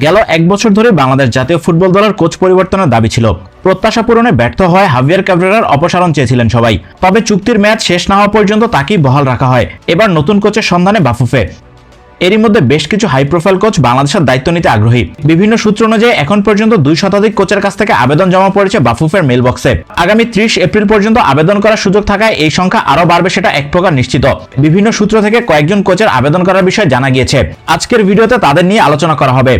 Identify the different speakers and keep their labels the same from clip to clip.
Speaker 1: গেল এক বছর ধরে বাংলাদেশ জাতীয় ফুটবল দলের কোচ পরিবর্তনের দাবি ছিল। প্রত্যাশা পূরণে ব্যর্থ হয় হাভিয়ার ক্যাব্রেরার অপসারণ চেয়েছিলেন সবাই। তবে চুক্তির মেয়াদ শেষ না হওয়া পর্যন্ত তাকেই বহাল রাখা হয়। এবার নতুন কোচের সন্ধানে বাফুফে। এরই মধ্যে বেশ কিছু হাই প্রোফাইল কোচ বাংলাদেশের দায়িত্ব নিতে আগ্রহী। বিভিন্ন সূত্র অনুযায়ী এখন পর্যন্ত 2 শতাধিক কোচের কাছ থেকে আবেদন জমা পড়েছে বাফুফের মেলবক্সে। আগামী 30 এপ্রিল পর্যন্ত আবেদন করার সুযোগ থাকায় এই সংখ্যা আরও বাড়বে সেটা এক প্রকার নিশ্চিত। বিভিন্ন সূত্র থেকে কয়েকজন কোচের আবেদন করার বিষয়ে জানা গিয়েছে। আজকের ভিডিওতে তাদের নিয়ে আলোচনা করা হবে।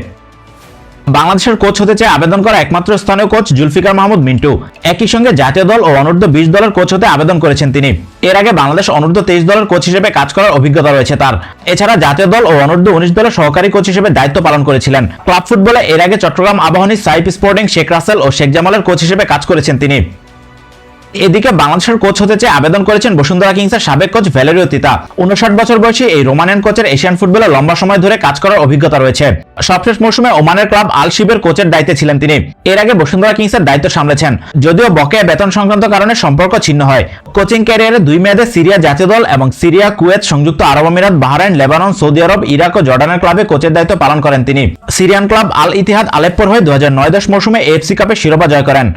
Speaker 1: বাংলাদেশের কোচ হতে চেয়ে আবেদন করা একমাত্র স্থানীয় কোচ জুলফিকার মাহমুদ মিন্টু। একই সঙ্গে জাতীয় দল ও অনূর্ধ্ব 20 দলের কোচ হতে আবেদন করেছেন তিনি। এর আগে বাংলাদেশ অনূর্ধ্ব 23 দলের কোচ হিসেবে কাজ করার অভিজ্ঞতা রয়েছে তার। এছাড়া জাতীয় দল ও অনূর্ধ্ব 19 দলের সহকারী কোচ হিসেবে দায়িত্ব পালন করেছিলেন। ক্লাব ফুটবলে এর আগে চট্টগ্রাম আবাহনী, সাইপ স্পোর্টিং, শেখ রাসেল ও শেখ জামালের কোচ হিসেবে কাজ করেছেন তিনি। এদিকে বাংলাদেশের কোচ হতে চেয়ে আবেদন করেছেন বসুন্ধরা কিংসের সাবেক কোচ ভ্যালেরিও তিতা। 59 বছর বয়সী এই রোমানিয়ান কোচের এশিয়ান ফুটবলে লম্বা সময় ধরে কাজ করার অভিজ্ঞতা রয়েছে। সবশেষ মৌসুমে ওমানের ক্লাব আল শিবের কোচের দায়িত্বে ছিলেন তিনি। এর আগে বসুন্ধরা কিংসের দায়িত্ব সামলেছেন, যদিও বকেয়া বেতন সংক্রান্ত কারণে সম্পর্ক ছিন্ন হয়। কোচিং ক্যারিয়ারে 2 মেয়াদে সিরিয়া জাতীয় দল এবং সিরিয়া, কুয়েত, সংযুক্ত আরব আমিরাত, বাহরাইন, লেবানন, সৌদি আরব, ইরাক ও জর্ডানের ক্লাবে কোচের দায়িত্ব পালন করেন তিনি। সিরিয়ান ক্লাব আল ইতিহাদ আলেপ্পোর হয়ে 2009-10 মৌসুমে এএফসি কাপের শিরোপা জয় করেন।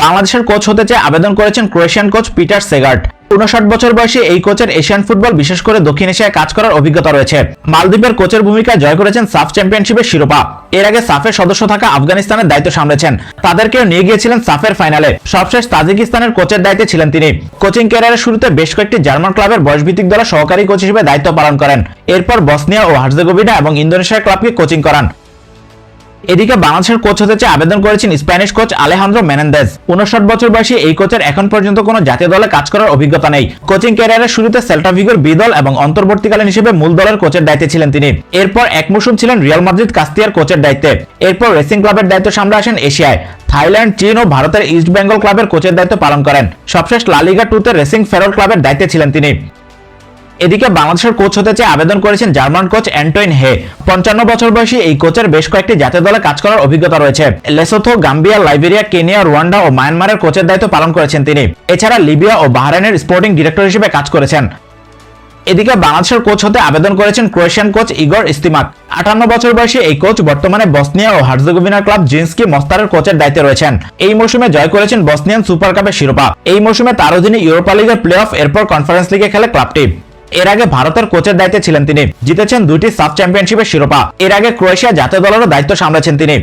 Speaker 1: বাংলাদেশের কোচ হতে চেয়ে আবেদন করেছেন ক্রোয়েশিয়ান কোচ পিটার সেগার্ট। 59 বছর বয়সী এই কোচের এশিয়ান ফুটবল, বিশেষ করে দক্ষিণ এশিয়ায় কাজ করার অভিজ্ঞতা রয়েছে। মালদ্বীপের কোচের ভূমিকায় জয় করেছেন সাফ চ্যাম্পিয়নশিপের শিরোপা। এর আগে সাফের সদস্য থাকা আফগানিস্তানের দায়িত্ব সামলেছেন। তাদেরকেও নিয়ে গিয়েছিলেন সাফের ফাইনালে। সবশেষ তাজিকিস্তানের কোচের দায়িত্বে ছিলেন তিনি। কোচিং ক্যারিয়ারের শুরুতে বেশ কয়েকটি জার্মান ক্লাবের বয়সভিত্তিক দলের সহকারী কোচ হিসেবে দায়িত্ব পালন করেন। এরপর বসনিয়া ও হার্জেগোভিনা এবং ইন্দোনেশিয়ার ক্লাবকে কোচিং করান। এদিকে বাংলাদেশের কোচ হতে চেয়ে আবেদন করেছেন স্প্যানিশ কোচ আলেহান্দ্রো মেনেন্দেজ। 59 বছর বয়সী এই কোচের এখন পর্যন্ত কোনো জাতীয় দলে কাজ করার অভিজ্ঞতা নেই। কোচিং ক্যারিয়ারের শুরুতে সেল্টা ভিগোর বি দল এবং অন্তর্বর্তীকালীন হিসেবে মূল দলের কোচের দায়িত্বে ছিলেন তিনি। এরপর এক মৌসুম ছিলেন রিয়াল মাদ্রিদ কাস্তিয়ার কোচের দায়িত্বে। এরপর রেসিং ক্লাবের দায়িত্ব সামলে আসেন এশিয়ায়। থাইল্যান্ড, চীন ও ভারতের ইস্ট বেঙ্গল ক্লাবের কোচের দায়িত্ব পালন করেন। সবশেষ লা লিগা 2-তে রেসিং ফেরোর ক্লাবের দায়িত্বে ছিলেন তিনি। এদিকে বাংলাদেশের কোচ হতে চেয়ে আবেদন করেছেন জার্মান কোচ অ্যান্টোইন হে। 55 বছর বয়সী এই কোচের বেশ কয়েকটি জাতীয় দলে কাজ করার অভিজ্ঞতা রয়েছে। Lesotho, Gambia, Liberia, Kenya, Rwanda ও মায়ানমারের কোচের দায়িত্ব পালন করেছেন তিনি। এছাড়া লিবিয়া ও বাহরাইনের স্পোর্টিং ডিরেক্টর হিসেবে কাজ করেছেন। এদিকে বাংলাদেশের কোচ হতে আবেদন করেছেন ক্রোয়েশিয়ান কোচ ইগর ইস্তিমাক। 58 বছর বয়সী এই কোচ বর্তমানে বসনিয়া ও হার্জেগোভিনার ক্লাব জিন্সকি মস্তারের কোচের দায়িত্বে রয়েছেন। এই মৌসুমে জয় করেছেন বসনিয়ান সুপার কাপের শিরোপা। এই মৌসুমে তার অধীনে ইউরোপা লিগের প্লে অফ, এরপর কনফারেন্স লিগে খেলে ক্লাবটি। এর আগে ভারতের কোচের দায়িত্বে ছিলেন তিনি। জিতেছেন 2টি সাফ চ্যাম্পিয়নশিপের শিরোপা। এর আগে ক্রোয়েশিয়া জাতীয় দলেরও দায়িত্ব সামলেছেন তিনি।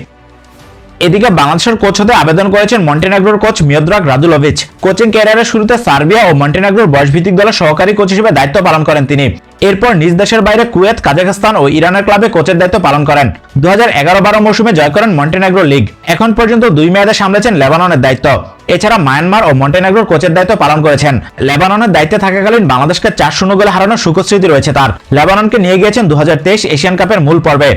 Speaker 1: এদিকে বাংলাদেশের কোচ হতে আবেদন করেছেন মন্টেনেগ্রোর কোচ মিয়োদ্রাগ রাদুলোভিচ। কোচিং ক্যারিয়ারের শুরুতে সার্বিয়া ও মন্টেনেগ্রোর বয়সভিত্তিক দলের সহকারী কোচ হিসেবে দায়িত্ব পালন করেন তিনি। এরপর নিজ দেশের বাইরে কুয়েত, কাজাখস্তান ও ইরানের ক্লাবে কোচের দায়িত্ব পালন করেন। 2011-12 মৌসুমে জয় করেন মন্টেনেগ্রো লিগ। এখন পর্যন্ত 2 মেয়াদে সামলেছেন লেবাননের দায়িত্ব। এছাড়া মায়ানমার ও মন্টেনেগ্রোর কোচের দায়িত্ব পালন করেছেন। লেবাননের দায়িত্বে থাকাকালীন বাংলাদেশকে 4-0 গোলে হারানোর সুখস্মৃতি রয়েছে তার। লেবাননকে নিয়ে গিয়েছেন 2023 এশিয়ান কাপের মূল পর্বে।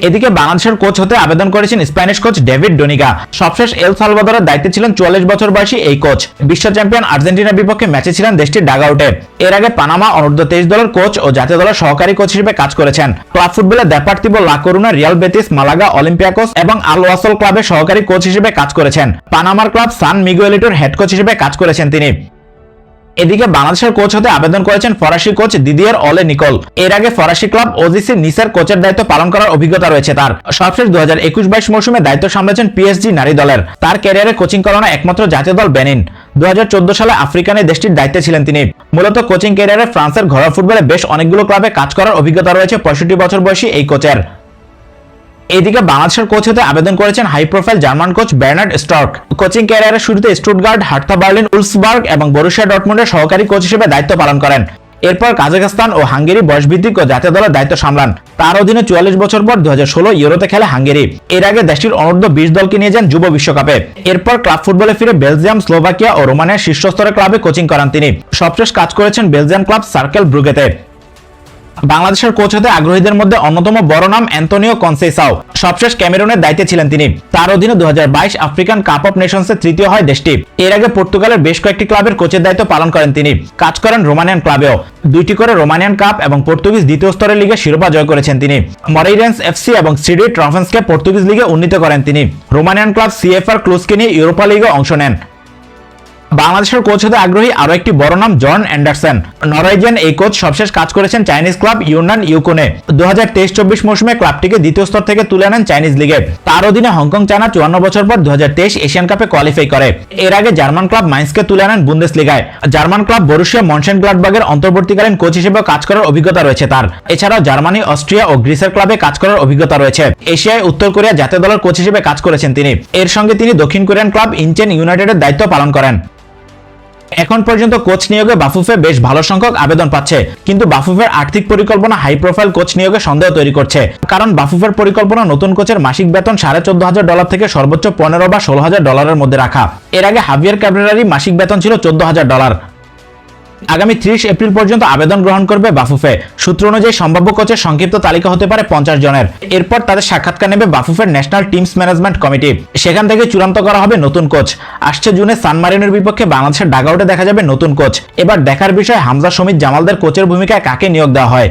Speaker 1: এদিকে বাংলাদেশের কোচ হতে আবেদন করেছেন স্প্যানিশ কোচ ডেভিড ডোনিগা। সবশেষ এল সালভাদরের দায়িত্বে ছিলেন 44 বছর বয়সী এই কোচ। বিশ্ব চ্যাম্পিয়ন আর্জেন্টিনার বিপক্ষে ম্যাচে ছিলেন দেশটির ডাগআউটে। এর আগে পানামা অনূর্ধ্ব 23 দলের কোচ ও জাতীয় দলের সহকারী কোচ হিসেবে কাজ করেছেন। ক্লাব ফুটবলে দেপার্তিবো লা করুনা, রিয়াল বেতিস, মালাগা, অলিম্পিয়াকোস এবং আল ওয়াসল ক্লাবের সহকারী কোচ হিসেবে কাজ করেছেন। পানামার ক্লাব সান মিগুয়েলিটোর হেড কোচ হিসেবে কাজ করেছেন তিনি। এদিকে বাংলাদেশের কোচ হতে আবেদন করেছেন ফরাসি কোচ দিদিয়ের অলে নিকোল। এর আগে ফরাসি ক্লাব ওজিসি নিসের কোচের দায়িত্ব পালন করার অভিজ্ঞতা রয়েছে তার। সবশেষ 2021-22 মৌসুমে দায়িত্ব সামলেছেন পিএসজি নারী দলের। তার ক্যারিয়ারে কোচিং করানো একমাত্র জাতীয় দল বেনিন। 2014 সালে আফ্রিকানের দেশটির দায়িত্বে ছিলেন তিনি। মূলত কোচিং ক্যারিয়ারে ফ্রান্সের ঘরোয়া ফুটবলে বেশ অনেকগুলো ক্লাবে কাজ করার অভিজ্ঞতা রয়েছে 65 বছর বয়সী এই কোচের। এদিকে বাংলাদেশের কোচ হতে আবেদন করেছেন high profile German coach Bernd Storck. Coaching ক্যারিয়ারের শুরুতে স্টুটগার্ট, হার্থা বার্লিন, উলফসবার্গ এবং বরুসিয়া ডর্টমুন্ডের সহকারী কোচ হিসেবে দায়িত্ব পালন করেন। এরপর কাজাখস্তান ও হাঙ্গেরি বয়সভিত্তিক ও জাতীয় দলের দায়িত্ব সামলান। তার অধীনে 44 বছর পর 2016 ইউরোতে খেলে হাঙ্গেরি। এর আগে দেশটির অনূর্ধ্ব 20 দলকে নিয়ে যান যুব বিশ্বকাপে। এরপর ক্লাব ফুটবলে ফিরে বেলজিয়াম, স্লোভাকিয়া ও রোমানিয়ার শীর্ষস্তরের ক্লাবে কোচিং করান তিনি। সবশেষ কাজ করেছেন বেলজিয়াম ক্লাব সার্কেল ব্রুগেতে। বাংলাদেশের কোচ হতে আগ্রহীদের মধ্যে অন্যতম বড় নাম অ্যান্তোনিও কনসেইসাও। সবশেষ ক্যামেরুনের দায়িত্বে ছিলেন তিনি। তার অধীনে 2022 আফ্রিকান কাপ অফ নেশনসে তৃতীয় হয় দেশটি। এর আগে পর্তুগালের বেশ কয়েকটি ক্লাবের কোচের দায়িত্ব পালন করেন তিনি। কাজ করেন রোমানিয়ান ক্লাবেও। 2টি করে রোমানিয়ান কাপ এবং পর্তুগিজ দ্বিতীয় স্তরের লিগে শিরোপা জয় করেছেন তিনি। মরেইরেন্স এফসি এবং সিডি ট্রফেন্সকে পর্তুগিজ লিগে উন্নীত করেন তিনি। রোমানিয়ান ক্লাব সিএফআর ক্লুজকে নিয়ে ইউরোপা লিগে অংশ নেন। বাংলাদেশের কোচ হতে আগ্রহী আরো একটি বড় নাম জন অ্যান্ডারসন। নরওয়েজিয়ান এই কোচ সবশেষ কাজ করেছেন চাইনিজ ক্লাব ইউনান ইউকোনে। 2023-24 মৌসুমে ক্লাবটিকে দ্বিতীয় স্তর থেকে তুলে আনেন চাইনিজ লিগে। তার অধীনে হংকং চায়না 54 বছর পর 2023 এশিয়ান কাপে কোয়ালিফাই করে। এর আগে জার্মান ক্লাব মাইন্সকে তুলে আনেন বুন্দেসলিগায়। জার্মান ক্লাব বরুশিয়া মনশেনগ্লাডবাগের অন্তর্বর্তীকালীন কোচ হিসেবে কাজ করার অভিজ্ঞতা রয়েছে তার। এছাড়াও জার্মানি, অস্ট্রিয়া ও গ্রিসের ক্লাবে কাজ করার অভিজ্ঞতা রয়েছে। এশিয়ায় উত্তর কোরিয়া জাতীয় দলের কোচ হিসেবে কাজ করেছেন তিনি। এর সঙ্গে তিনি দক্ষিণ কোরিয়ান ক্লাব ইনচেন ইউনাইটেডের দায়িত্ব পালন করেন। এখন পর্যন্ত কোচ নিয়োগে বাফুফে বেশ ভালো সংখ্যক আবেদন পাচ্ছে, কিন্তু বাফুফের আর্থিক পরিকল্পনা হাই প্রোফাইল কোচ নিয়োগে সন্দেহ তৈরি করছে। কারণ বাফুফের পরিকল্পনা নতুন কোচের মাসিক বেতন $14,500 থেকে সর্বোচ্চ $15 বা $16,000 মধ্যে রাখা। এর আগে হাভিয়ার ক্যাব্রেরারই মাসিক বেতন ছিল $14,000। আগামী 30 এপ্রিল পর্যন্ত আবেদন গ্রহণ করবে বাফুফে। সূত্র অনুযায়ী সম্ভাব্য কোচের সংক্ষিপ্ত তালিকা হতে পারে 50 জনের। এরপর তাদের সাক্ষাৎকার নেবে বাফুফের ন্যাশনাল টিমস ম্যানেজমেন্ট কমিটি। সেখান থেকে চূড়ান্ত করা হবে নতুন কোচ। আসছে জুনে সান মারিনোর বিপক্ষে বাংলাদেশের ডাগআউটে দেখা যাবে নতুন কোচ। এবার দেখার বিষয় হামজা, শমিত, জামালদের কোচের ভূমিকায় কাকে নিয়োগ দেওয়া হয়।